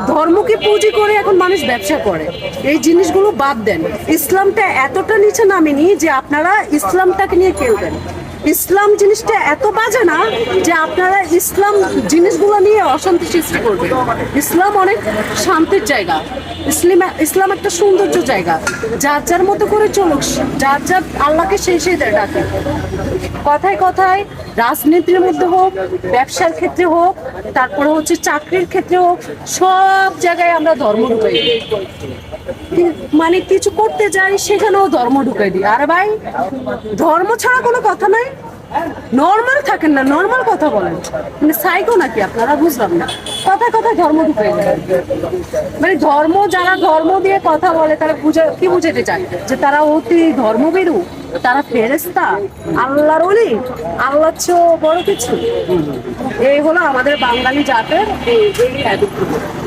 ধর্মকে পুঁজি করে এখন মানুষ ব্যবসা করে। এই জিনিসগুলো বাদ দেন। ইসলামটা এতটা নিচে নামেনি যে আপনারা ইসলামটাকে নিয়ে খেলবেন। ইসলাম জিনিসটা এত বাজে না যে আপনারা ইসলাম জিনিসগুলো নিয়ে অশান্তি সৃষ্টি করবেন। ইসলাম অনেক শান্তির জায়গা। ইসলাম একটা সৌন্দর্য জায়গা। যার যার মতো করে চলুক, যার যার আল্লাহকে সেই ডাকে। কথায় কথায় রাজনীতির মধ্যে হোক, ব্যবসার ক্ষেত্রে হোক, তারপরে হচ্ছে চাকরির ক্ষেত্রে হোক, সব জায়গায় আমরা ধর্ম ঢুকাই দিই। মানে কিছু করতে যাই সেখানেও ধর্ম ঢুকাই দিই। আরে ভাই, ধর্ম ছাড়া কোনো কথা নাই। নর্মাল থাকেন না, নর্মাল কথা বলেন। মানে সাইকো নাকি আপনারা? বুঝলাম না। কথায় কথায় ধর্ম ঢুকাই দেয়। মানে ধর্ম, যারা ধর্ম দিয়ে কথা বলে তারা কি বুঝাতে চায়? যে তারা অতি ধর্মভীরু, তারা ফেরেশতা, আল্লাহর ওলি, আল্লাহর চেয়েও বড় কিছু। এই হলো আমাদের বাঙালি জাতের এই attitude।